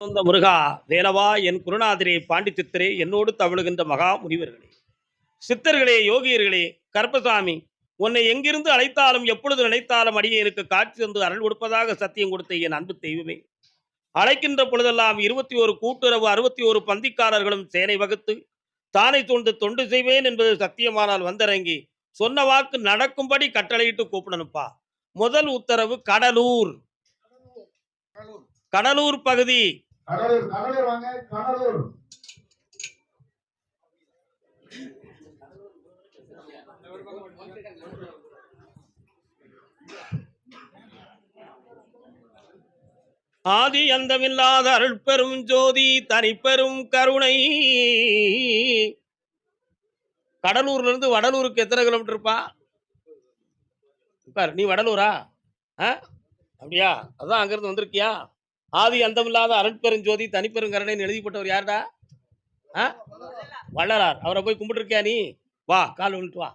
சொந்த முருகா வேலவா என் குருநாதரே பாண்டி சித்தரே என்னோடு தவழுகின்ற மகா முனிவர்களே சித்தர்களே யோகியர்களே கருப்பசாமி உன்னை எங்கிருந்து அழைத்தாலும் எப்பொழுது நினைத்தாலும் அடியேனுக்கு காட்சி தந்து அருள் கொடுப்பதாக சத்தியம் கொடுத்த என் அன்பு தெய்வமே அழைக்கின்ற பொழுதெல்லாம் 21 கூட்டுறவு 61 பந்திக்காரர்களும் சேனை வகுத்து தானை தொண்டு தொண்டு செய்வேன் என்பது சத்தியமானால் வந்திறங்கி சொன்ன வாக்கு நடக்கும்படி கட்டளையிட்டு கூப்பிடணுப்பா. முதல் உத்தரவு கடலூர். கடலூர் பகுதி ஆதி அந்தமில்லாத அருள் பெரும் ஜோதி தனிப்பெரும் கருணை. கடலூர்ல இருந்து வடலூருக்கு எத்தனை கிலோமீட்டர் இருப்பா? நீ வடலூரா? அப்படியா? அதான் அங்கிருந்து வந்திருக்கியா? ஆதி அந்தமில்லாத அருட்பெருஞ்சோதி தனிப்பெருங்கரணைன்னு எழுதிப்பட்டவர் யாருடா? வள்ளலார். அவரை போய் கும்பிட்டு இருக்கியா நீ? வா, கால் வந்துட்டு வா,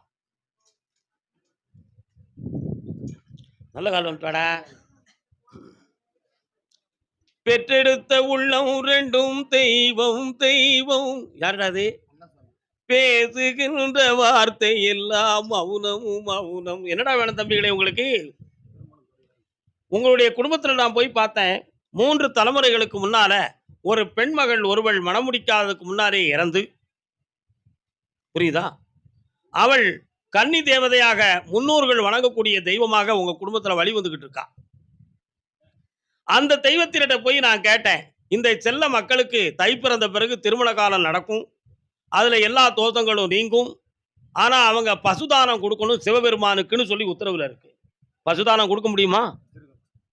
நல்ல கால் வந்துட்டு வாடா. பெற்றெடுத்த உள்ளம் ரெண்டும் தெய்வம் தெய்வம். யாருடா அது? பேசுகின்ற வார்த்தை எல்லாம் மௌனமும் மௌனம். என்னடா வேணும் தம்பிகளே உங்களுக்கு? உங்களுடைய குடும்பத்தில் நான் போய் பார்த்தேன். 3 தலைமுறைகளுக்கு முன்னால ஒரு பெண்மகள் ஒருவள் மணமுடிக்காததுக்கு முன்னாலே இறந்து, புரியுதா, அவள் கன்னி தேவதையாக முன்னோர்கள் வணங்கக்கூடிய தெய்வமாக உங்க குடும்பத்தில் வழி வந்துகிட்டு இருக்கா. அந்த தெய்வத்தினிட்ட போய் நான் கேட்டேன், இந்த செல்ல மக்களுக்கு தை பிறந்த பிறகு திருமண காலம் நடக்கும், அதுல எல்லா தோஷங்களும் நீங்கும், ஆனா அவங்க பசுதானம் கொடுக்கணும் சிவபெருமானுக்குன்னு சொல்லி உத்தரவுல இருக்கு. பசுதானம் கொடுக்க முடியுமா?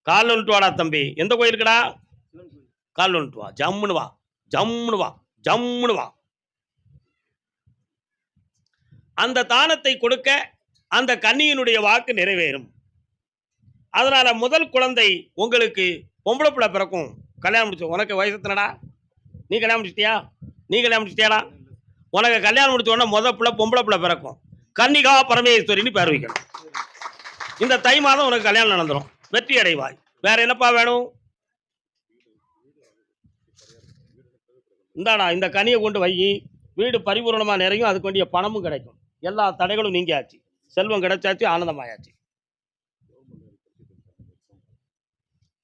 கால் வந்துட்டு வாடா தம்பி. எந்த கோயிலுக்குடா? கால் வந்துட்டு வா, ஜம்முன்னு வா, ஜம்முன்னு வா, ஜம்முன்னு வா. அந்த தானத்தை கொடுக்க அந்த கன்னியினுடைய வாக்கு நிறைவேறும். அதனால முதல் குழந்தை உங்களுக்கு பொம்பளை பிள்ளை பிறக்கும். கல்யாணம் முடிச்சு. உனக்கு வயசு எத்தனடா? நீ கல்யாணம் முடிச்சிட்டியா? நீ கல்யாணம் முடிச்சிட்டியாடா? உனக்கு கல்யாணம் முடிச்ச உடனே முதல் பிள்ளை பொம்பளை பிள்ளை பிறக்கும். கன்னிகா பரமேஸ்வரின்னு பேர் வைக்கணும். இந்த தை மாதம் உனக்கு கல்யாணம் நடந்துடும், வெற்றி அடைவாய். வேற என்னப்பா வேணும்? இந்தாடா இந்த கனியை கொண்டு வை, வீடு பரிபூர்ணமா நிறையும், அதுக்கு வேண்டிய பணமும் கிடைக்கும், எல்லா தடைகளும் நீங்கியாச்சு, செல்வம் கிடைச்சாச்சு, ஆனந்தமாயாச்சு.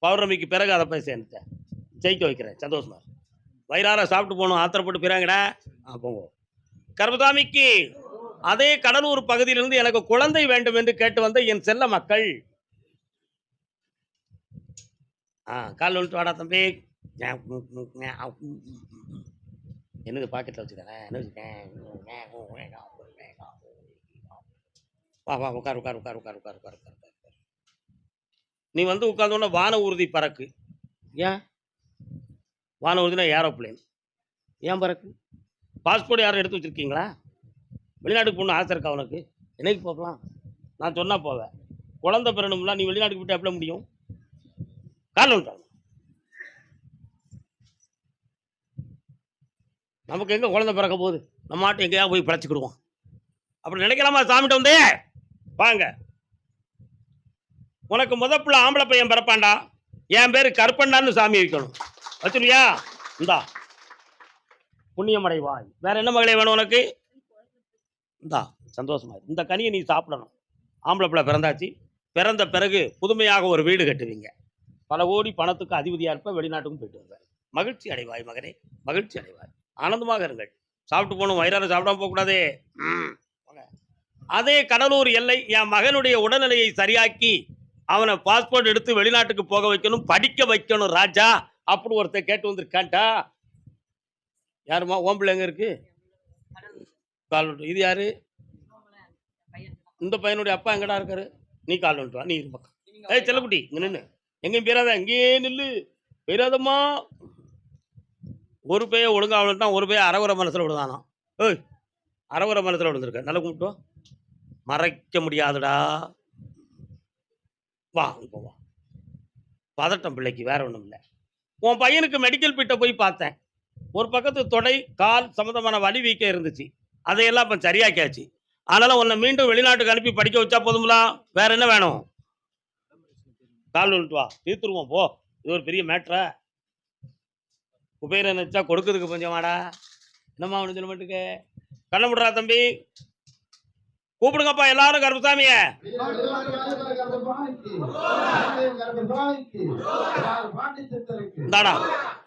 பௌர்ணமிக்கு பிறகு அதை போய் சேர்ந்துட்டேன், ஜெயிக்க வைக்கிறேன், சந்தோஷமா. வயிறார சாப்பிட்டு போகணும், ஆத்திரப்பட்டு போயிறாங்கடா. போங்க. கருப்பசாமிக்கு அதே கடலூர் பகுதியிலிருந்து எனக்கு குழந்தை வேண்டும் என்று கேட்டு வந்த என் செல்ல மக்கள். கால் வந்துட்டு வாடா தம்பி. என்னது பாக்கெட்ல வச்சுக்கிறேன்? என்ன வச்சுக்கேன்? வா வா, உட்கார் உட்கார் உட்கார் உட்கார் உட்கார் உட்கார் உட்கார். நீ வந்து உட்கார்ந்தோன்னா வான ஊர்தி பறக்கு. ஏன் வான ஊர்தினா ஏரோப்ளேன்? ஏன் பறக்கு? பாஸ்போர்ட் யாரும் எடுத்து வச்சுருக்கீங்களா? வெளிநாட்டுக்கு போகணும் ஆசை இருக்கா உனக்கு? என்னைக்கு போகலாம்? நான் சொன்னால் போவேன். குழந்தை பிறணும்ல, நீ வெளிநாட்டுக்கு போய்ட்டு எப்படி முடியும்? கால் வந்துட்டாங்க. நமக்கு எங்கே குழந்தை பிறக்க போகுது? நம்ம ஆட்டை எங்கேயா போய் பிழைச்சிக்கிடுவோம். அப்படி நினைக்கலாமா? சாமிட்ட வந்தே வாங்க. உனக்கு முதப்பிள்ள ஆம்பளை பையன் பிறப்பாண்டா, என் பேரு கருப்பண்ணான்னு சாமி வைக்கணும். வச்சுருவியா? இந்தா புண்ணியமடைவாய். வேற என்ன மகளே வேணும் உனக்கு? இந்தா சந்தோஷமா. இந்த கனியை நீ சாப்பிடணும். ஆம்பளை பிள்ளை பிறந்தாச்சு, பிறந்த பிறகு புதுமையாக ஒரு வீடு கட்டுவீங்க, பல கோடி பணத்துக்கு அதிபதியா இருப்ப, வெளிநாட்டுக்கும் போயிட்டு வருவார். மகிழ்ச்சி அடைவாய் மகனே, மகிழ்ச்சி அடைவாய். ஆனந்தமாக இருங்கள். சாப்பிட்டு போகணும், வயிறார சாப்பிடாம போகக்கூடாதே. அதே கடலூர் எல்லை என் மகனுடைய உடல்நிலையை சரியாக்கி அவனை பாஸ்போர்ட் எடுத்து வெளிநாட்டுக்கு போக வைக்கணும், படிக்க வைக்கணும் ராஜா. அப்படி ஒருத்தர் கேட்டு வந்திருக்கான்டா. யாருமா? ஓம்பிள்ள எங்க இருக்கு? கால். இது யாரு? இந்த பையனுடைய அப்பா எங்கடா இருக்காரு? நீ கால் வந்துட்டு வா, நீ இரு பக்கம். ஏய் செல்லக்குட்டி, இங்க நின்று எங்கேயும் பேராத, எங்கேயே நில்லு, பேராதம்மா. ஒரு பையன் ஒழுங்கா விழுந்தான், ஒரு பையன் அறகுறை மனசுல விழுதானா. ஏய் அறகுறை மனசுல விழுந்திருக்க, நல்லா கும்பிட்டோம். மறைக்க முடியாதுடா. வா இப்போ வா. பதட்டம் பிள்ளைக்கு, வேற ஒன்றும் இல்லை. உன் பையனுக்கு மெடிக்கல் பிட்ட போய் பார்த்தேன். ஒரு பக்கத்து தொடை கால் சம்மந்தமான வலி வீக்க இருந்துச்சு, அதையெல்லாம் இப்போ சரியாக்கியாச்சு. அதனால உன்னை மீண்டும் வெளிநாட்டுக்கு அனுப்பி படிக்க வச்சா போதுங்களா? வேற என்ன வேணும்? கால் வந்துட்டு வா, தீர்த்துருவோம் போ. இது ஒரு பெரிய மேட்ரா? குபேரன் நினைச்சா கொடுக்குறதுக்கு பஞ்சமாடா. என்னம்மா அவனு சொல்ல மாட்டுக்கு? கண்ண முடுறா தம்பி. கூப்பிடுங்கப்பா எல்லாரும் கருப்பசாமிய. இந்தாடா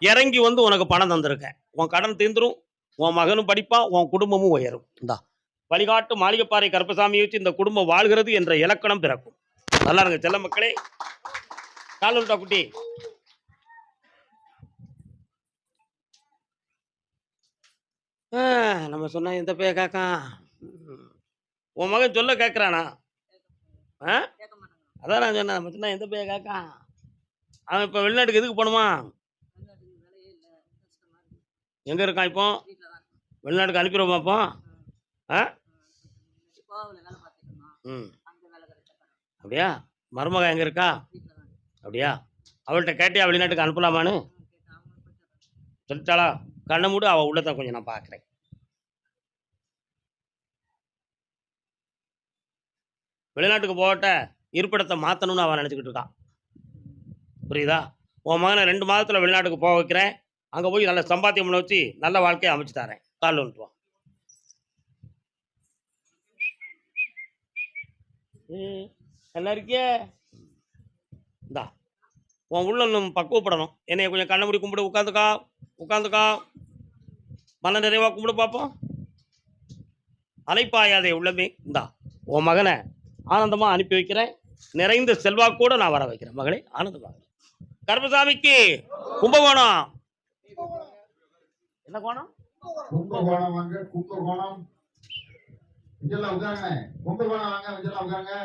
இறங்கி வந்து உனக்கு பணம் தந்திருக்கேன். உன் கடன் தீர்ந்துரும். உன் மகனும் படிப்பான். உன் குடும்பமும் உயரும். இந்தா வழிகாட்டு மாளிகைப்பாறை கருப்பசாமியை வச்சு இந்த குடும்பம் வாழ்கிறது என்ற இலக்கணம் பிறக்கும். நல்லா இருங்க செல்ல மக்களே. காலுண்டா குட்டி. நம்ம சொன்னா எந்த பைய கேட்கான்? உன் மகன் சொல்ல கேட்கறானா? அதான் நான் சொன்னேன், நம்ம சொன்னா எந்த பைய கேட்கான்? அவன் இப்ப வெளிநாட்டுக்கு எதுக்கு போகணுமா? எங்க இருக்கான் இப்போ? வெளிநாட்டுக்கு அனுப்பிடுவோமா அப்போ? ம் அப்படியா? மருமக எங்க இருக்கா? அப்படியா? அவள்கிட்ட கேட்டியா வெளிநாட்டுக்கு அனுப்பலாமான்னு? சொல்லிட்டாளா? கண்ணை மூடு, அவள் உள்ளதான் கொஞ்சம் நான் பார்க்குறேன். வெளிநாட்டுக்கு போகட்ட இருப்பிடத்தை மாற்றணும்னு அவன் நினச்சிக்கிட்டு இருக்கான். புரியுதா? உன் மகனை 2 மாதத்தில் வெளிநாட்டுக்கு போக வைக்கிறேன். அங்கே போய் நல்ல சம்பாத்தியம் பண்ண வச்சு நல்ல வாழ்க்கையை அமைச்சு தரேன். காலில் வந்துட்டுவான். நல்லா இருக்கியே. இந்தா உன் உள்ள பக்குவப்படணும். என்னைய கொஞ்சம் கண்ணை மூடி கும்பிடு. உட்காந்துக்கா உட்காந்துக்கா. மன நிறைவா கும்பிடு பார்ப்போம். அலைப்பாயாதே உள்ளமே. இந்தா உன் மகனை ஆனந்தமா அனுப்பி வைக்கிறேன். நிறைந்த செல்வாக்கூட நான் வர வைக்கிறேன். மகளே ஆனந்தமாக. கருப்பசாமிக்கு கும்பகோணம். என்ன கோணம்? கும்பகோணம் வாங்க. கும்பகோணம் இதெல்லாம் உட்காருங்க. கும்பகோணம் வாங்க. இதெல்லாம் உட்காருங்க.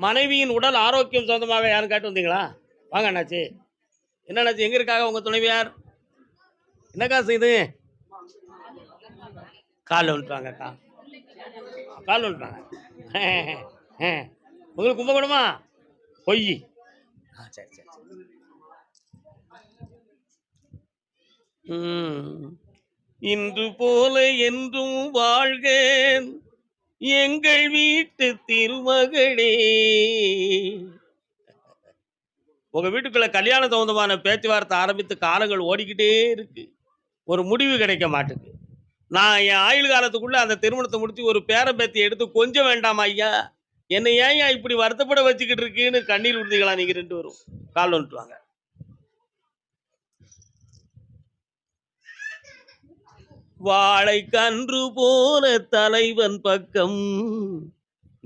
மனைவியின் உடல் ஆரோக்கியம் சொந்தமாக யாரும் கேட்டு வந்தீங்களா? வாங்க அண்ணாச்சி. என்ன அண்ணாச்சி எங்க இருக்காங்க உங்க துணைவியார்? என்னக்கா செய்து? காலில் வந்துட்டாங்கக்கா. காலில் வந்துட்டாங்க. உங்களுக்கு கும்பகோணமா? பொய். சரி சரி. இன்று போல என்றும் வாழ்க எங்கள் வீட்டு திருமகளே. உங்க வீட்டுக்குள்ள கல்யாண சம்பந்தமான பேச்சுவார்த்தை ஆரம்பித்து காலங்கள் ஓடிக்கிட்டே இருக்கு. ஒரு முடிவு கிடைக்க மாட்டுக்கு. நான் என் ஆயுள் காலத்துக்குள்ள அந்த திருமணத்தை முடிச்சு ஒரு பேரம்பேத்தி எடுத்து கொஞ்சம் வேண்டாமா ஐயா? என்னை ஏன் இப்படி வருத்தப்பட வச்சுக்கிட்டு இருக்குன்னு கண்ணீர் விடுதீங்களா நீங்க 2 பேரும்? கால் வந்துட்டு வாங்க. வாழை கன்று போல தலைவன் பக்கம்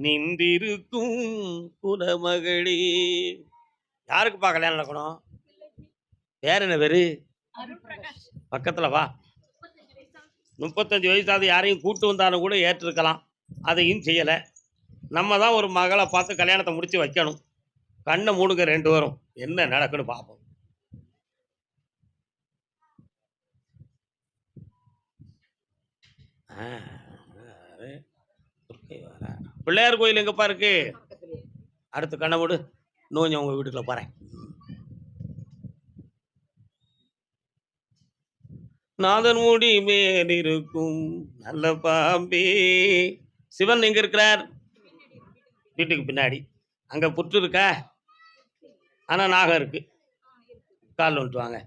நின்றிருக்கும் குலமகளே. யாருக்குப்பா கல்யாணம் நடக்கணும்? பேர் என்ன பேரு? பக்கத்துல வா. 35 வயசாவது யாரையும் கூட்டு வந்தாலும் கூட ஏற்றிருக்கலாம். அதையும் செய்யலை. நம்ம தான் ஒரு மகளை பார்த்து கல்யாணத்தை முடிச்சு வைக்கணும். கண்ணை மூடுங்க 2 பேரும். என்ன நடக்குன்னு பார்ப்போம். பிள்ளையார் கோயில் எங்கப்பா இருக்கு? அடுத்து கண்ணை மூடு. இன்னும் உங்க வீட்டுக்குள்ள போறேன். நாதன் மூடி மேல் இருக்கும் நல்ல பாம்பே. சிவன் எங்க இருக்கிறார்? வீட்டுக்கு பின்னாடி. அங்க புற்று இருக்கா? ஆனா நாகம் இருக்கு. கால் வந்துட்டு வாங்க.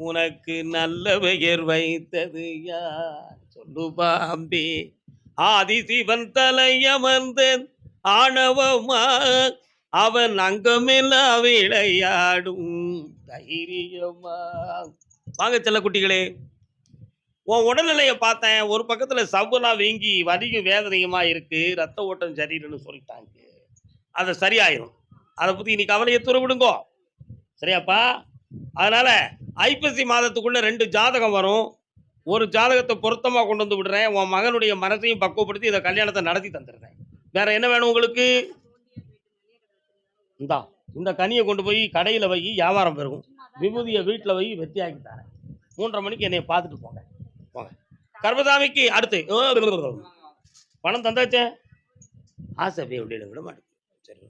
உனக்கு நல்ல பெயர் வைத்தது யார் சொல்லு பாம்பே. ஆதி சிவன் தலையமர்ந்த ஆணவமா அவன் அங்கமெல்லாம் விளையாடும் தைரியமா. வாங்க செல்ல குட்டிகளே. உன் உடல்நிலையை பார்த்தேன். ஒரு பக்கத்துல சவ்வெல்லாம் வீங்கி வலியும் வேதனையுமா இருக்கு. ரத்த ஓட்டம் சரியில்லைன்னு சொல்லிட்டாங்க. அதை சரியாயிரும். அதை பத்தி நீ கவலையை தூர விடுங்கோ. சரியாப்பா? அதனால ஐப்பசி மாதத்துக்குள்ள 2 ஜாதகம் வரும். ஒரு ஜாதகத்தை பொருத்தமா கொண்டு வந்து விடுறேன். உன் மகனுடைய மனசையும் பக்குவப்படுத்தி இதை கல்யாணத்தை நடத்தி தந்துடுறேன். வேற என்ன வேணும் உங்களுக்கு? இந்தா இந்த கனியை கொண்டு போய் கடையில வை, வியாபாரம் பெருகும். விபூதியை வீட்டில் வை, வெற்றியாக்கி தரேன். 3:30 மணிக்கு என்னை பார்த்துட்டு போங்க. போங்க. கர்மசாமிக்கு அடுத்து பணம் தந்தாச்சே. ஆசை விட விட மாட்டேன். சரி.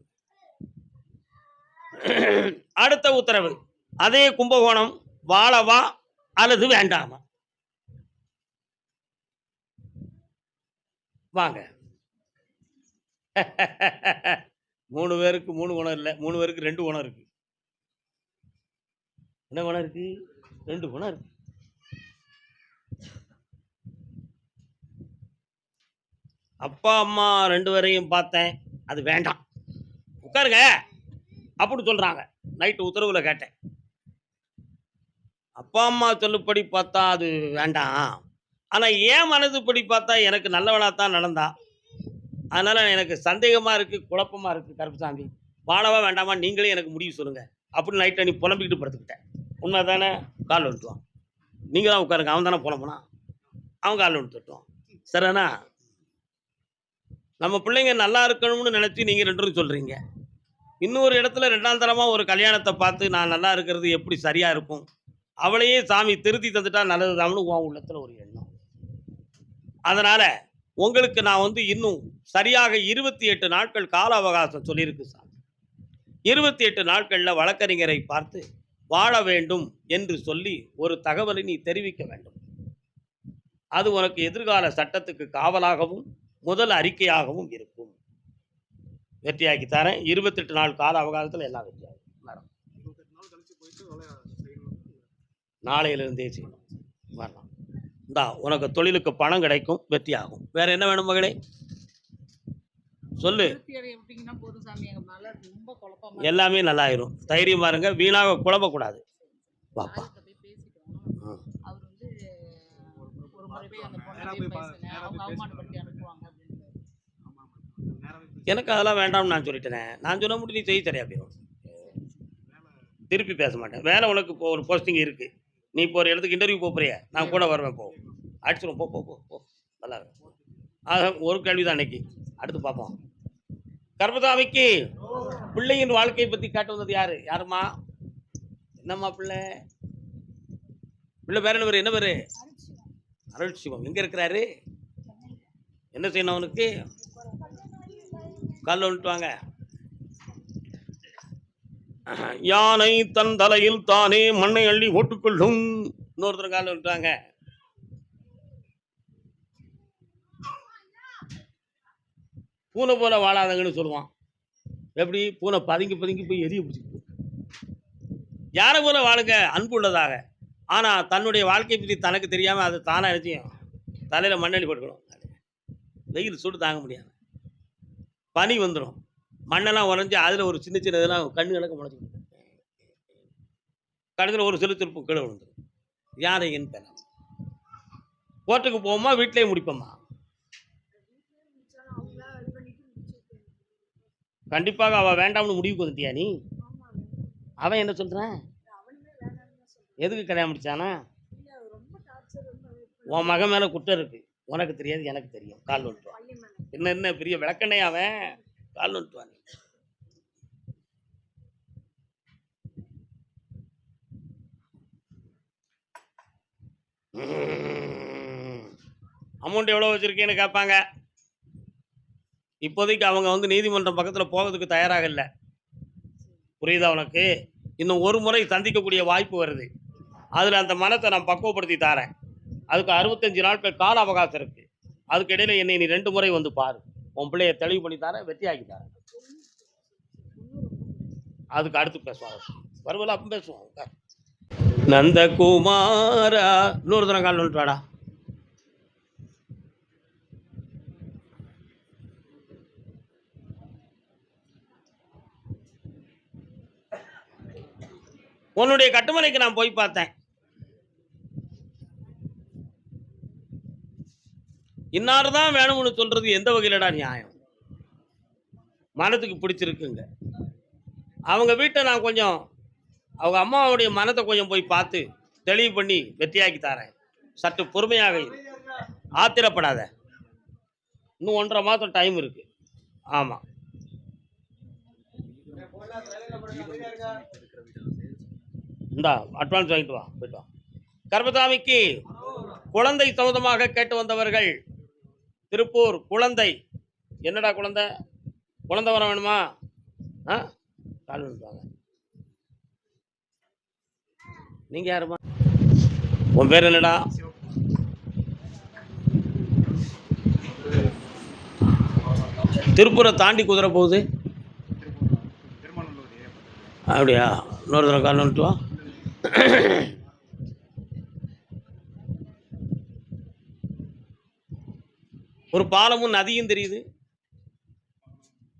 அடுத்த உத்தரவு. அதே கும்பகோணம் வாழவா அல்லது வேண்டாமா? வாங்க. 3 பேருக்கு 3 குணம் இல்லை. 3 பேருக்கு 2 குணம் இருக்கு. என்ன குணம் இருக்கு? 2 குணம் இருக்கு. அப்பா அம்மா 2 பேரையும் பார்த்தேன், அது வேண்டாம். உட்காருங்க அப்படின்னு சொல்றாங்க. நைட்டு உத்தரவுல கேட்டேன். அப்பா அம்மா சொல்லுப்படி பார்த்தா அது வேண்டாம். ஆனா என் மனதுப்படி பார்த்தா எனக்கு நல்லவனா தான் நடந்தான். அதனால எனக்கு சந்தேகமா இருக்கு, குழப்பமா இருக்கு கருப்பசாமி. வாழவா வேண்டாமா நீங்களே எனக்கு முடிவு சொல்லுங்க. அப்படின்னு நைட் அன்னைக்கு புலம்பிக்கிட்டு படுத்துக்கிட்டேன். உண்மை தானே? கால் வந்துட்டுவான். நீங்க தான் உட்காருங்க. அவன் தானே புலம்புனான். அவன் கால் வந்து தட்டுவான். சரிதானா? நம்ம பிள்ளைங்க நல்லா இருக்கணும்னு நினைச்சு நீங்க 2 பேரும் சொல்றீங்க. இன்னொரு இடத்துல 2ஆம் தரமா ஒரு கல்யாணத்த பார்த்து நான் நல்லா இருக்கிறது எப்படி சரியா இருக்கும்? அவளையே சாமி திருத்தி தந்துட்டா நல்லதுதான்னு உன் உள்ளத்துல ஒரு எண்ணம். அதனால உங்களுக்கு நான் வந்து இன்னும் சரியாக 28 நாட்கள் கால அவகாசம் சொல்லியிருக்கு சாமி. 28 நாட்கள்ல வழக்கறிஞரை பார்த்து வாழ வேண்டும் என்று சொல்லி ஒரு தகவலை நீ தெரிவிக்க வேண்டும். அது உனக்கு எதிர்கால சட்டத்துக்கு காவலாகவும் முதல் அறிக்கையாகவும் இருக்கும். வெற்றியாக்கி தரேன். 28 நாள் கால அவகாசத்துல எல்லாம் வெற்றியாகும். மேடம் 28 நாள் கழிச்சு போயிட்டு வேலைய செய்யணும். நாளையிலிருந்தே செய்யணும். வரலாம். இந்தா உனக்கு தொழிலுக்கு பணம் கிடைக்கும், வெற்றியாகும். வேற என்ன வேணும் மகளே? சொல்லு. திருப்தி அடைய விட்டீங்கன்னா போதும் சாமி. எங்க மேல ரொம்ப குழப்பமா இருக்கு. எல்லாமே நல்லாயிரும். தைரியமா இருங்க. வீணாக குழம்பக்கூடாது. வாப்பா. ஆள்கிட்ட போய் பேசிட்டோம். ம். அவர் வந்து ஒரு முறை போய் அந்த பொண்ணை நேரா போய் போய் பேசுங்க, நேரா அவங்க போய் அவமானப்படுத்தி அனுப்புவாங்க அப்படின்னு. ஆமா, ஆமா. நேராவே பேசி எனக்கு அதெல்லாம் வேண்டாம்னு நான் சொல்லிட்டேனே. நான் சொன்ன மட்டும் நீ செய்ய சரியா போயிடும். வேலை திருப்பி பேச மாட்டேன். வேலை உனக்கு இப்போ ஒரு போஸ்டிங் இருக்கு. நீ இப்போ ஒரு இடத்துக்கு இன்டர்வியூ போறியா? நான் கூட வருவேன். போ. அடிச்சிடும். போ போ போ போ. நல்லா இருக்கு. ஒரு கேள்வி தான் அன்னைக்கு. அடுத்து பார்ப்போம். கர்மசாமிக்கு பிள்ளையின் வாழ்க்கையை பத்தி காட்டு வந்தது யாரு? யாருமா? என்னம்மா பிள்ளை? பிள்ளை பேர் என்ன பேரு? என்ன பேரு? அருள் சிவம். எங்க இருக்கிறாரு? என்ன செய்யணும் அவனுக்கு? காலைல வந்துட்டு வாங்க. யானை தன் தலையில் தானே மண்ணை அள்ளி ஓட்டுக்கொள்ளும். இன்னொருத்தர் காலைல வந்துட்டாங்க. பூனை போல வாழாதங்கன்னு சொல்லுவான். எப்படி? பூனை பதுங்கி பதுங்கி போய் எரிய பிடிச்சிட்டு யாரை போல வாழுங்க அன்பு உள்ளதாக. ஆனா தன்னுடைய வாழ்க்கை பற்றி தனக்கு தெரியாம அது தானா நினைச்சியும் தலையில மண்ணெண்ணி போட்டுக்கணும். வெயில் சூடு தாங்க முடியாது. பனி வந்துடும். மண்ணெல்லாம் உறைஞ்சி அதில் ஒரு சின்ன சின்ன இதெல்லாம் கண்ணு கணக்கு முளைச்சிக்கிட்டு கடைசியில் ஒரு சிறு திருப்பு கீழே விழுந்துடும். யாரைன்னு பேர கோர்ட்டுக்கு போவோமா வீட்டிலேயே முடிப்போமா? கண்டிப்பாக அவள் வேண்டாம்னு முடிவுக்கு வந்துட்டியா நீ? அவன் என்ன சொல்கிறான்? எதுக்கு கல்யாணம் முடிச்சானா? உன் மகன் மேலே குற்றம் இருக்கு. உனக்கு தெரியாது, எனக்கு தெரியும். கால் வந்துட்டுவான். என்ன பெரிய விளக்கண்ணே அவன். கால் வந்துட்டுவான். அமௌண்ட் எவ்வளோ வச்சுருக்கேன்னு கேட்பாங்க. இப்போதைக்கு அவங்க வந்து நீதிமன்றம் பக்கத்தில் போகிறதுக்கு தயாராக இல்லை. புரியுதா உனக்கு? இன்னும் ஒரு முறை சந்திக்கக்கூடிய வாய்ப்பு வருது. அதில் அந்த மனத்தை நான் பக்குவப்படுத்தி தரேன். அதுக்கு 65 நாட்கள் கால அவகாசம் இருக்குது. அதுக்கு இடையில் என்னை நீ 2 முறை வந்து பாரு. உன் பிள்ளைய தெளிவு பண்ணி தரேன், வெற்றியாக்கி தரேன். அதுக்கு அடுத்து பேசுவாங்க. வருவல அப்போ பேசுவோம். நந்தகுமாரா இன்னொரு தரம் கால் வந்துட்டு வாடா. உன்னுடைய கட்டுமனைக்கு நான் போய் பார்த்தேன். இன்னாரு தான் வேணும்னு சொல்றது எந்த வகையிலடா நியாயம்? மனத்துக்கு பிடிச்சிருக்குங்க. அவங்க வீட்டை நான் கொஞ்சம் அவங்க அம்மாவுடைய மனத்தை கொஞ்சம் போய் பார்த்து தெளிவு பண்ணி வெற்றியாக்கி தரேன். சற்று பொறுமையாக இரு. ஆத்திரப்படாத. இன்னும் 1.5 மாதம் டைம் இருக்கு. ஆமாம். இந்தா அட்வான்ஸ் வாங்கிட்டு வா. போயிட்டு வா. கர்மசாமிக்கு குழந்தை சம்மந்தமாக கேட்டு வந்தவர்கள் திருப்பூர். குழந்தை என்னடா குழந்தை? குழந்தை வர வேணுமா? ஆ கால் வந்துவாங்க. நீங்க யாருமா? உன் பேர் என்னடா? திருப்பூரை தாண்டி குதிரை போகுது. திருமணம் அப்படியா? இன்னொரு தடவை கால் வந்துட்டு வா. ஒரு பாலமும் நதியும் தெரியுது.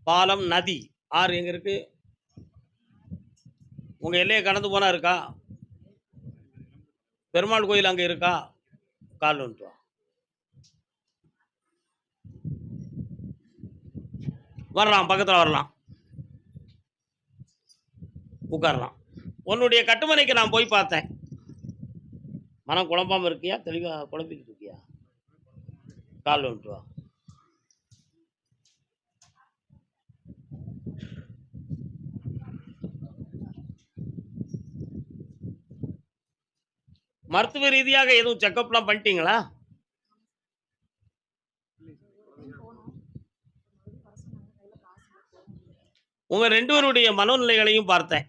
பாலம், நதி, ஆறு எங்க இருக்கு? உங்க எல்லையை கடந்து போனா இருக்கா? பெருமாள் கோயில் அங்க இருக்கா? கால் வந்துட்டு வா. வரலாம், பக்கத்துல வரலாம், உட்காரலாம். உன்னுடைய கட்டுமனைக்கு நான் போய் பார்த்தேன். மனம் குழம்பாம இருக்கியா? தெளிவா குழம்பிக்கிட்டு இருக்கியா? கால் வந்துட்டு வா. மருத்துவ ரீதியாக எதுவும் செக்கப்லாம் பண்ணிட்டீங்களா? உங்க 2 பேருடைய மனோநிலைகளையும் பார்த்தேன்.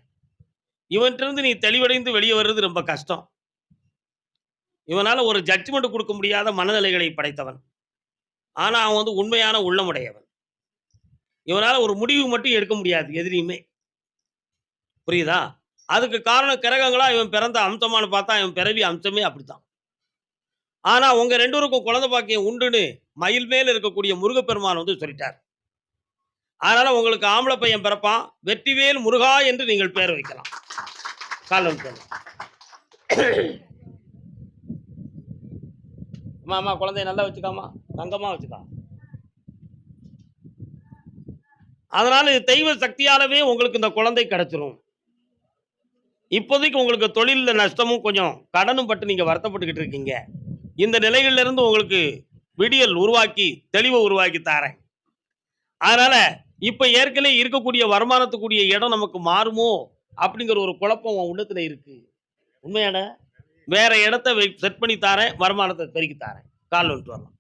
இவன்ட்டிருந்து நீ தெளிவடைந்து வெளியே வர்றது ரொம்ப கஷ்டம். இவனால ஒரு ஜட்ஜ்மெண்ட் கொடுக்க முடியாத மனநிலைகளை படைத்தவன். ஆனா அவன் வந்து உண்மையான உள்ளமுடையவன். இவனால ஒரு முடிவு மட்டும் எடுக்க முடியாது எதிரியுமே. புரியுதா? அதுக்கு காரணம் கிரகங்களா இவன் பிறந்த அம்சமான்னு பார்த்தா இவன் பிறவி அம்சமே அப்படித்தான். ஆனா உங்க 2 பேருக்கும் குழந்தை பாக்கியம் உண்டுன்னு மயில் மேல் இருக்கக்கூடிய முருகப்பெருமான் வந்து சொல்லிட்டார். அதனால உங்களுக்கு ஆம்பளை பையன் பிறப்பான். வெற்றிவேல் முருகா என்று நீங்கள் பெயர் வைக்கலாம். காலம் அம்மா குழந்தைய நல்லா வச்சுக்காமா, தங்கமா வச்சுக்கா. அதனால இது தெய்வ சக்தியாலவே உங்களுக்கு இந்த குழந்தை கிடைச்சிரும். இப்போதைக்கு உங்களுக்கு தொழில்ல நஷ்டமும் கொஞ்சம் கடனும் பட்டு நீங்க வருத்தப்பட்டுக்கிட்டு இருக்கீங்க. இந்த நிலைகள்ல இருந்து உங்களுக்கு விடியல் உருவாக்கி தெளிவை உருவாக்கி தாரேன். அதனால இப்ப ஏற்கனவே இருக்கக்கூடிய வருமானத்துக்குரிய இடம் நமக்கு மாறுமோ அப்படிங்கிற ஒரு குழப்பம் உன் உள்ளத்துல இருக்கு. உண்மையான வேற இடத்த செட் பண்ணி தாரேன், வருமானத்தை பெருக்கி தாரேன். கால் வந்துட்டு வரலாம்.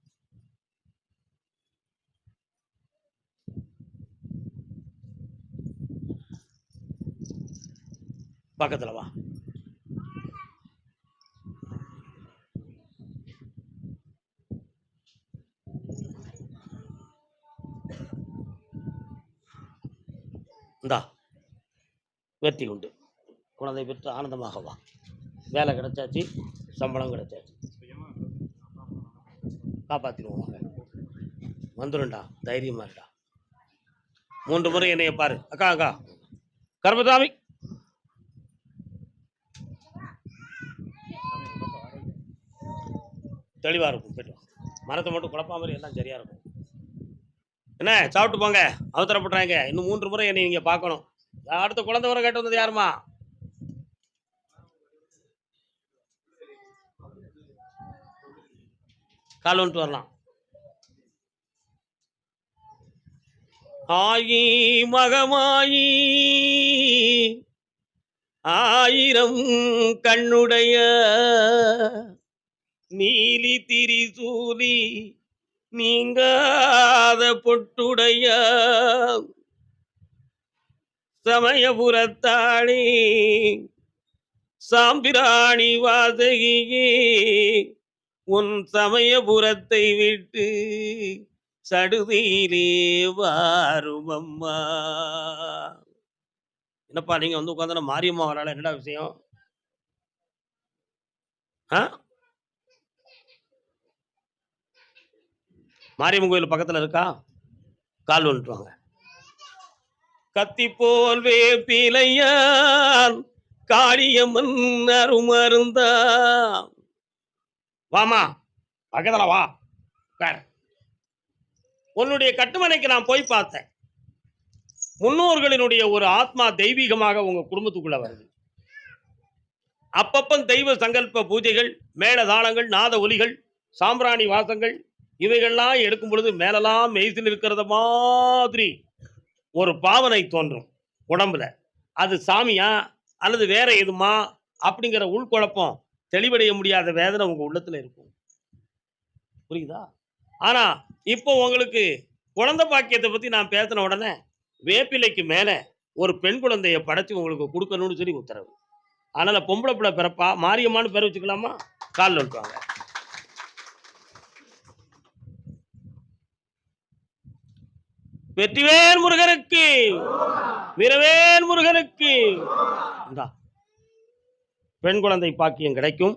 பக்கத்துல வா. இந்தா வெற்றி உண்டு. குழந்தை பெற்று ஆனந்தமாக வா. வேலை கிடைச்சாச்சு, சம்பளம் கிடைச்சாச்சு. காப்பாத்திடுவோம். வாங்க. வந்துடும்டா, தைரியமா இருடா. 3 முறை என்னைய பாரு. அக்கா அக்கா கர்மசாமி தெளிவா இருக்கும். போயிட்டு வா. மரத்தை மட்டும் குழப்பா மாதிரி எல்லாம் சரியா இருக்கும். என்ன சாப்பிட்டு போங்க, அவசரப்படுறாங்க. இன்னும் 3 முறை என்னை நீங்க பார்க்கணும். அடுத்த குழந்தை வர கேட்டு வந்தது யாருமா? கால் வந்துட்டு வரலாம். ஆயி மகமாயி ஆயிரம் கண்ணுடைய நீலி திரிசூலி நீங்காத பொட்டுடைய சமயபுரத்தாளி சாம்பிராணி வாசகியே உன் சமயபுரத்தை விட்டு சடுதியிலே வாருமம்மா. என்னப்பா நீங்க வந்து உட்காந்து மாரியம்மா வரால, என்னடா விஷயம்? மாரியம்மன் கோயில் பக்கத்துல இருக்கா? கால் வந்துட்டு வாங்க. கத்தி போல் வேப்பிலையான் காளியம்மன் அருமருந்தா. வாமா, பக்கத்துல வா. உன்னுடைய கட்டுமனைக்கு நான் போய் பார்த்தேன். முன்னோர்களினுடைய ஒரு ஆத்மா தெய்வீகமாக உங்க குடும்பத்துக்குள்ள வருது. அப்பப்ப தெய்வ சங்கல்ப பூஜைகள், மேளதாளங்கள், நாத ஒலிகள், சாம்பிராணி வாசங்கள் இவைகள்லாம் எடுக்கும் பொழுது மேலெல்லாம் மெய்சில் இருக்கிறத மாதிரி ஒரு பாவனை தோன்றும் உடம்புல. அது சாமியா அல்லது வேற எதுமா அப்படிங்கிற உள்குழப்பம், தெளிவடைய முடியாத வேதனை உங்க உள்ளத்துல இருக்கும். புரியுதா? ஆனா இப்போ உங்களுக்கு குழந்தை பாக்கியத்தை பத்தி நான் பேசின உடனே வேப்பிலைக்கு மேல ஒரு பெண் குழந்தைய படைச்சு உங்களுக்கு கொடுக்கணும்னு சொல்லி உத்தரவு. அதனால பொம்பளை பிள்ளை பிறப்பா, மாரியம்மான்னு பேர் வச்சுக்கலாமா? காலில் விட்டுவாங்க. வெற்றிவேல் முருகனுக்கு, வீரவேல் முருகனுக்கு. பெண் குழந்தை பாக்கியம் கிடைக்கும்.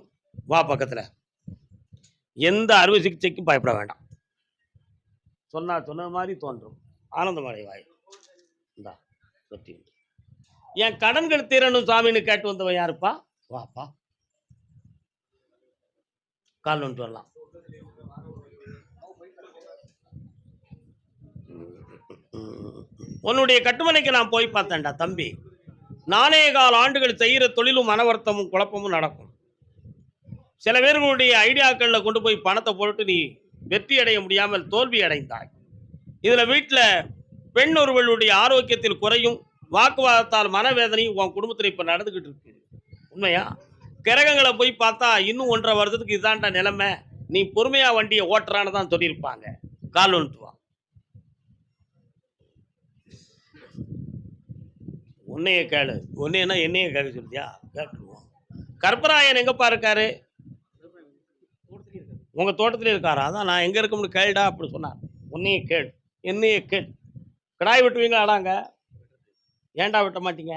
வா பக்கத்தில். எந்த அறுவை சிகிச்சைக்கும் பயப்பட வேண்டாம். சொன்ன மாதிரி தோன்றும். ஆனந்தமடைவாய். இந்தா வெற்றி உண்டு. என் கடன்கள் தீரணும் சாமின்னு கேட்டு வந்தவன் யாருப்பா? வாப்பா, கால் வந்துட்டு வரலாம். உன்னுடைய கட்டுமனைக்கு நான் போய் பார்த்தேன்டா தம்பி. 4.25 ஆண்டுகள் செய்கிற தொழிலும் மனவர்த்தமும் குழப்பமும் நடக்கும். சில பேர்களுடைய ஐடியாக்களில் கொண்டு போய் பணத்தை போட்டு நீ வெற்றி அடைய முடியாமல் தோல்வி அடைந்தாய். இதில் வீட்டில் பெண் ஒருவளுடைய ஆரோக்கியத்தில் குறையும், வாக்குவாதத்தால் மனவேதனையும் உன் குடும்பத்தில் இப்போ நடந்துக்கிட்டு இருக்கு. உண்மையா? கிரகங்களை போய் பார்த்தா இன்னும் 1.5 வருஷத்துக்கு இதான்டா நிலைமை, நீ பொறுமையா வண்டியை ஓட்டுறான்னு தான் சொல்லியிருப்பாங்க. கால் வந்துட்டு வா. உன்னைய கேளு. உன்னையனா என்னைய கேட்க சொல்லியா? கேட்டுருவோம். கற்பராயன் எங்கப்பா இருக்காரு? உங்க தோட்டத்திலே இருக்காரா? அதான் நான் எங்க இருக்கோம்னு கேளுடா அப்படி சொன்னார். உன்னைய கேள், என்னைய கேள். கிடாய் வெட்டுவீங்களா? ஆடாங்க ஏன்டா வெட்ட மாட்டீங்க?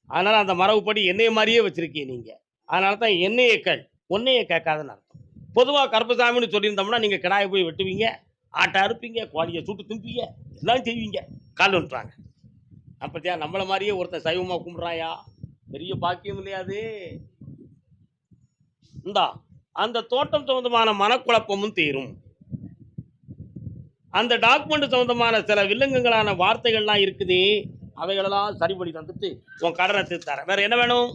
அதனால அந்த மரபுப்படி என்னைய மாதிரியே வச்சிருக்கீங்க நீங்க. அதனால தான் என்னைய கேள், உன்னைய கேட்காதுன்னு அர்த்தம். பொதுவாக கருப்பசாமின்னு சொல்லியிருந்தோம்னா நீங்க கிடாயை போய் வெட்டுவீங்க, ஆட்டை அறுப்பீங்க, கோழியை சுட்டு திம்பிங்க, எல்லாம் செய்வீங்க. கால் வந்துட்டாங்க. அப்பத்தியா நம்மளை மாதிரியே ஒருத்தன் சைவமாக கும்பிட்றாயா? பெரிய பாக்கியம் இல்லையாது. இந்தா அந்த தோட்டம் சம்பந்தமான மனக்குழப்பமும் தீரும். அந்த டாக்குமெண்ட் சம்பந்தமான சில வில்லங்கங்களான வார்த்தைகள்லாம் இருக்குது, அவைகளெல்லாம் சரி பண்ணி தந்துட்டு உன் கடனை தீர்த்தாரேன். வேற என்ன வேணும்?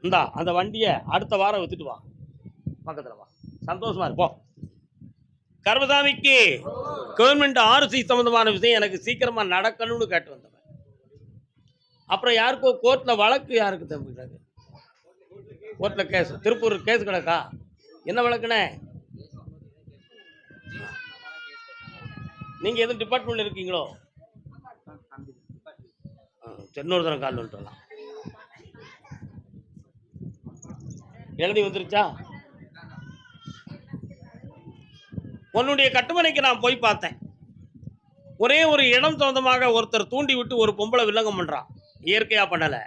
இந்தா அந்த வண்டியை அடுத்த வாரம் வித்துட்டு வா, பக்கத்தில் வா, சந்தோஷமா இருப்போம். கர்மசாமிக்கு கவர்மெண்ட் ஆர்சி சம்பந்தமான விஷயம் எனக்கு சீக்கிரமா நடக்கணும்னு கேட்டு வந்தவன். அப்புறம் யாருக்கோ கோர்ட்ல வழக்கு, யாருக்கு தம்பிக்கிறாரு கோர்ட்ல கேஸ், திருப்பூர் கேஸ் கிடக்கா? என்ன வழக்குனே? நீங்க எதுவும் டிபார்ட்மெண்ட்ல இருக்கீங்களோ? இன்னொரு தரம் கால் வந்துட்டு வரலாம். எழுதி வந்துருச்சா? உன்னுடைய கட்டுமனைக்கு நான் போய் பார்த்தேன். ஒரே ஒரு இடம் சொந்தமாக ஒருத்தர் தூண்டி விட்டு ஒரு பொம்பளை வில்லங்கம் பண்றான். இயற்கையா பண்ணல,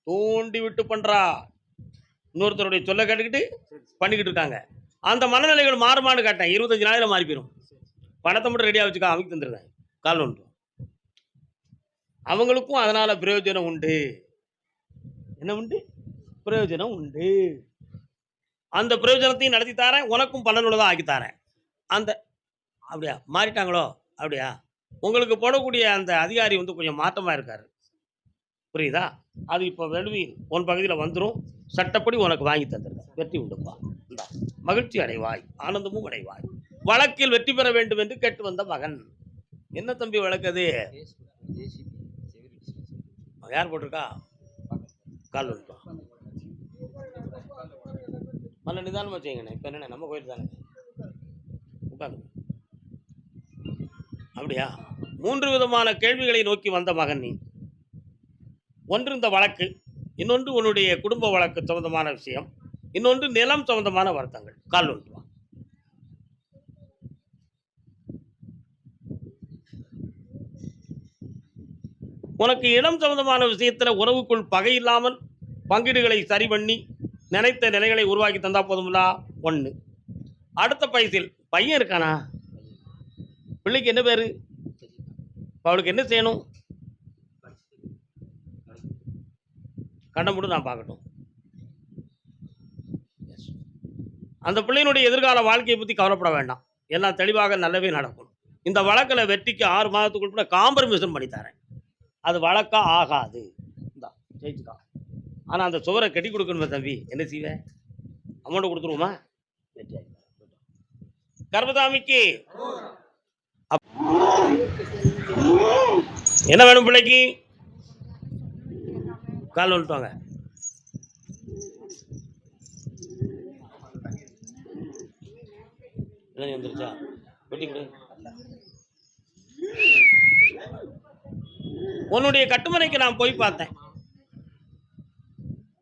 தூண்டி விட்டு பண்றா. இன்னொருத்தருடைய சொல்ல கேட்டுக்கிட்டு பண்ணிக்கிட்டு இருக்காங்க. அந்த மனநிலைகள் மாறுமான்னு கேட்டேன். 25 நாளையில மாறி போயிடும். பணத்தை மட்டும் ரெடியாக வச்சுக்கா, அவங்க தந்துருவேன். கால் ஒன்று. அவங்களுக்கும் அதனால பிரயோஜனம் உண்டு. என்ன உண்டு? பிரயோஜனம் உண்டு. அந்த பிரயோஜனத்தையும் நடத்தி தாரேன், உனக்கும் பலனுள்ளதாக ஆக்கி தாரேன். அந்த அப்படியா மாறிட்டாங்களோ? அப்படியா? உங்களுக்கு போடக்கூடிய அந்த அதிகாரி வந்து கொஞ்சம் மாற்றமாக இருக்காரு, புரியுதா? அது இப்போ வெளுவில் உன் பகுதியில் வந்துடும். சட்டப்படி உனக்கு வாங்கி தந்துருக்கேன். வெற்றி உண்டுப்பா. இந்தா மகிழ்ச்சி அடைவாய், ஆனந்தமும் அடைவாய். வழக்கில் வெற்றி பெற வேண்டும் என்று கேட்டு வந்த மகன். என்ன தம்பி வழக்கு அது? யார் போட்டிருக்கா? கால் வந்துட்டோம். நல்ல நிதானமா செய்யுங்கண்ணே. இப்போ என்னண்ணே நம்ம கோயில் தானே, உட்காந்து. அப்படியா? 3 விதமான கேள்விகளை நோக்கி வந்த மகன் நீ. ஒன்று இந்த வழக்கு, இன்னொன்று உன்னுடைய குடும்ப வழக்கு சம்பந்தமான விஷயம், இன்னொன்று நிலம் சம்பந்தமான வருத்தங்கள். கால் வந்துட்டு வா. உனக்கு இடம் சம்பந்தமான விஷயத்துல உறவுக்குள் பகை இல்லாமல் பங்கீடுகளை சரி பண்ணி நினைத்த நிலைகளை உருவாக்கி தந்தா போதும்லா. 1. அடுத்த பைசில் பையன் இருக்கானா? பிள்ளைக்கு என்ன பேரு? அவளுக்கு என்ன செய்யணும்? கண்ணை மட்டும் நான் பார்க்கட்டும். அந்த பிள்ளையினுடைய எதிர்கால வாழ்க்கையை பற்றி கவலைப்பட வேண்டாம். எல்லாம் தெளிவாக நல்லவே நடக்கும். இந்த வழக்கில் வெற்றிக்கு 6 மாதத்துக்குள்ள காம்ப்ரமைசன் பண்ணி தரேன். அது வழக்கா ஆகாது. இந்தா ஜெயிச்சுக்கா. ஆனால் அந்த சுவரை கட்டி கொடுக்கணுமே தம்பி, என்ன செய்வேன்? அமௌண்ட் கொடுத்துருவோமா? கர்மசாமிக்கு என்ன வேணும் பிள்ளைக்கு? கால் வந்துட்டாங்க. வந்துருச்சா? வெட்டி கொடு. உன்னுடைய கட்டுமனைக்கு நான் போய் பார்த்தேன்.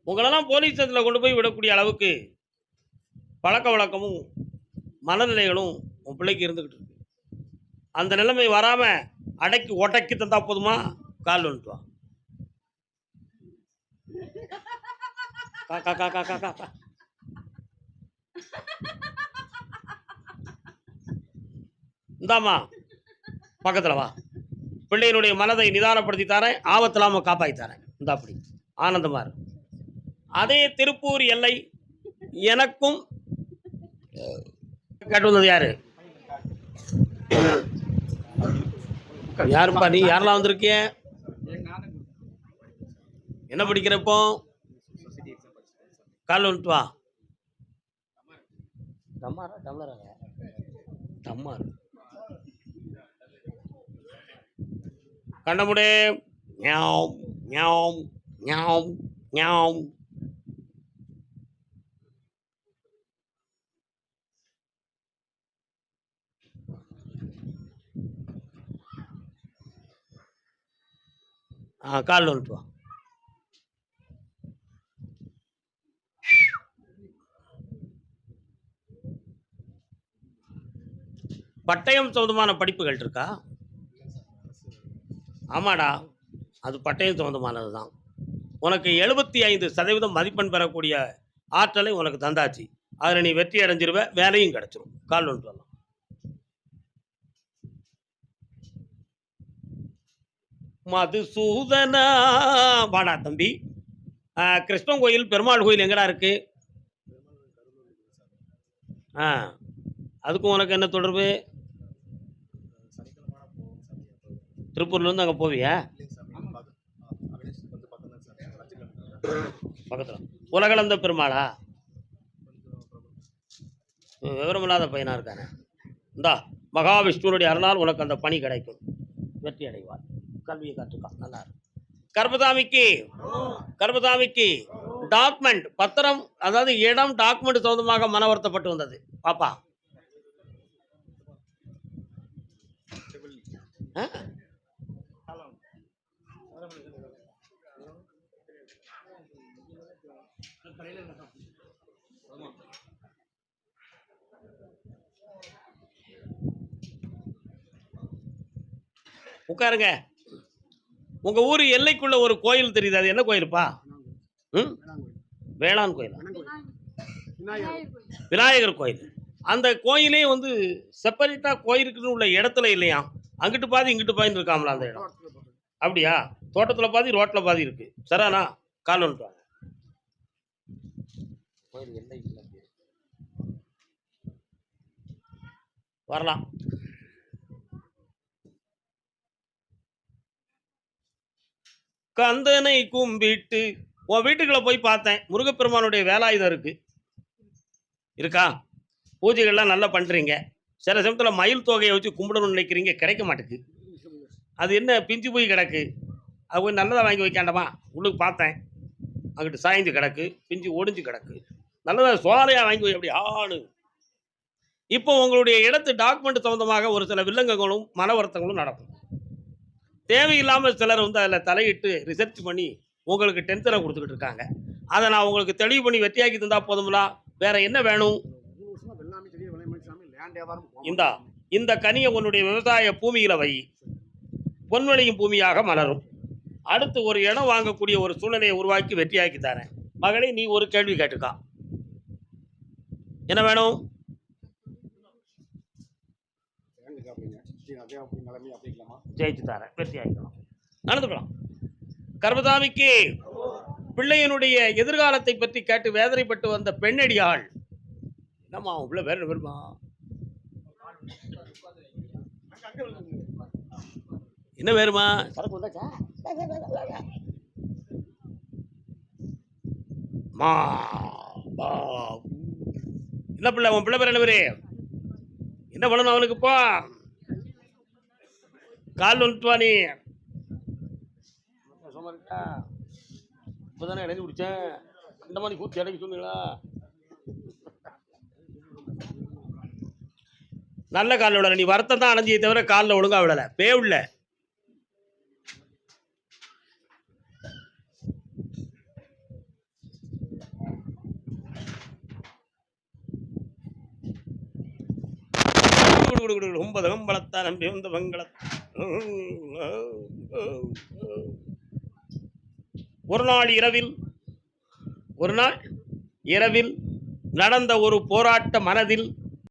உங்களெல்லாம் போலீஸ் ஸ்டேஷனில் கொண்டு போய் விடக்கூடிய அளவுக்கு பழக்க வழக்கமும் மனநிலைகளும் உன் பிள்ளைக்கு இருந்துக்கிட்டு இருக்கு. அந்த நிலைமை வராமல் அடக்கி ஒட்டக்கி தந்தா போதுமா? கால் வந்துட்டு வா. கா கா கா கா கா கா கா. இந்தாம்மா பக்கத்துல வா. பிள்ளையினுடைய மனதை நிதானப்படுத்தி தரேன், ஆபத்தில்லாம காப்பாத்தி தரேன். இந்த அப்படி ஆனந்தமா இருக்கு. அதே திருப்பூர் எல்லை எனக்கும் கேட்டு வந்தது யாரு? யாருப்பா நீ? யாரெல்லாம் வந்திருக்கிய? என்ன படிக்கிறப்போ? சொசைட்டி எக்ஸாம் படிச்சிருக்கேன் சார். கால் வந்துட்டு வா. டம்மாரா டம்ளராங்க? டம்மார். கண்ணமுடே. ஞாம் ஞாம் ஞாம் ஞாம். கால் வந்துட்டு வா. பட்டயம் சம்பந்தமான படிப்புகள் இருக்கா? ஆமாடா, அது பட்டயம் சம்பந்தமானது தான். உனக்கு 75% மதிப்பெண் பெறக்கூடிய ஆற்றலை உனக்கு தந்தாச்சு. அதில் நீ வெற்றி அடைஞ்சிருவ, வேலையும் கிடைச்சிரும். கால் வந்துட்டு வரலாம். மதுசூதனா வாடா தம்பி. கிருஷ்ணன் கோயில் பெருமாள் கோயில் எங்கடா இருக்கு? அதுக்கும் உனக்கு என்ன தொடர்பு? சனிக்கிழமை போவோம் சார். திருப்பூர்லேருந்து அங்கே போவியா? இல்லைங்க சார், வீடு அவினாஷ் கொஞ்சம் பக்கம் தான் சார், 5 கிலோமீட்டர் பக்கத்தில். உலகளந்த பெருமாளா? கொஞ்சம் பிரபலம். விவரமில்லாத பையனா இருக்கானே. இந்தா மகாவிஷ்ணுனுடைய அருளால் உனக்கு அந்த பணி கிடைக்கும், வெற்றி அடைவார். கல்வியை கற்றுக்கான், நல்லா இருக்கும். கர்பதாமிக்கு டாக்குமெண்ட் பத்திரம், அதாவது இடம் டாக்குமெண்ட் சம்பந்தமாக மன வருத்தப்பட்டு வந்தது. பாப்பா உட்காருங்க. உங்க ஊர் எல்லைக்குள்ள ஒரு கோயில் தெரியுது, அது என்ன கோயிலுப்பா? வேளாண் கோயில், விநாயகர் கோயில். அந்த கோயிலே வந்து செப்பரேட்டா கோயிலுக்குன்னு உள்ள இடத்துல இல்லையா? அங்கிட்டு பாதி இங்கிட்டு பாதி இருக்காமல அந்த இடம். அப்படியா? தோட்டத்துல பாதி ரோட்ல பாதி இருக்கு. சரானா கால் வந்துட்டு கோயில் எல்லை வரலாம். கந்தனை கும்பிட்டு உன் வீட்டுக்குள்ள போய் பார்த்தேன். முருகப்பெருமானுடைய வேலாயுதம் இருக்கா? பூஜைகள்லாம் நல்லா பண்றீங்க. சில சமயத்தில் மயில் தொகையை வச்சு கும்பிடணும்னு நினைக்கிறீங்க, கிடைக்க மாட்டேங்குது. அது என்ன பிஞ்சு போய் கிடக்கு? அது போய் நல்லதாக வாங்கி வைக்காண்டமா? உள்ளுக்கு பார்த்தேன், அங்கிட்டு சாய்ந்து கிடக்கு, பிஞ்சு ஒடிஞ்சு கிடக்கு. நல்லதாக சோலையாக வாங்கி வை. அப்படி ஆணு. இப்போ உங்களுடைய இடத்து டாக்குமெண்ட் சம்பந்தமாக ஒரு சில வில்லங்கங்களும் மன வருத்தங்களும் நடக்கும். தேவையில்லாமல் சிலர் வந்து அதில் தலையிட்டு ரிசர்ச் பண்ணி உங்களுக்கு டென்ஷனை கொடுத்துக்கிட்டு இருக்காங்க. அதை நான் உங்களுக்கு தெளிவு பண்ணி வெற்றியாக்கி தந்தா போதுங்களா? வேற என்ன வேணும்? இந்த கனியை உன்னுடைய விவசாய பூமியில வை, பொன்வெளியும் பூமியாக மலரும். அடுத்து ஒரு இடம் வாங்கக்கூடிய ஒரு சூழ்நிலையை உருவாக்கி வெற்றியாக்கி தரேன். மகளே, நீ ஒரு கேள்வி கேட்டுக்கா. என்ன வேணும்? ஜெயிச்சு தரேன், வெற்றி ஆகிக்கலாம், நடந்துக்கலாம். கர்பதாமிக்கு பிள்ளையனுடைய எதிர்காலத்தை பற்றி கேட்டு வேதனைப்பட்டு வந்த பெண்ணடியாள். என்னம்மா உள்ள வேற வருமா? என்ன வேறுமா? சரக்கு வந்தாச்சா? என்ன பிள்ளை? உன் பிள்ளை பேர் என்ன பேரு? என்ன பண்ணணும் அவனுக்கு? இப்போ கால் வந்துட்டு வா. நீ இப்பதானே இடைஞ்சு பிடிச்சேன். இந்த மாதிரி கூச்சி இடைக்கு சொன்னீங்களா? நல்ல காலில் விடல. நீ வருத்தம் தான் அடைஞ்சியை தவிர காலில் ஒழுங்கா விடல. பே உள்ள ரொம்ப வளர்த்தா நம்பி வந்த வங்கள ஒரு நாள் இரவில் நடந்த ஒரு போராட்ட மனதில்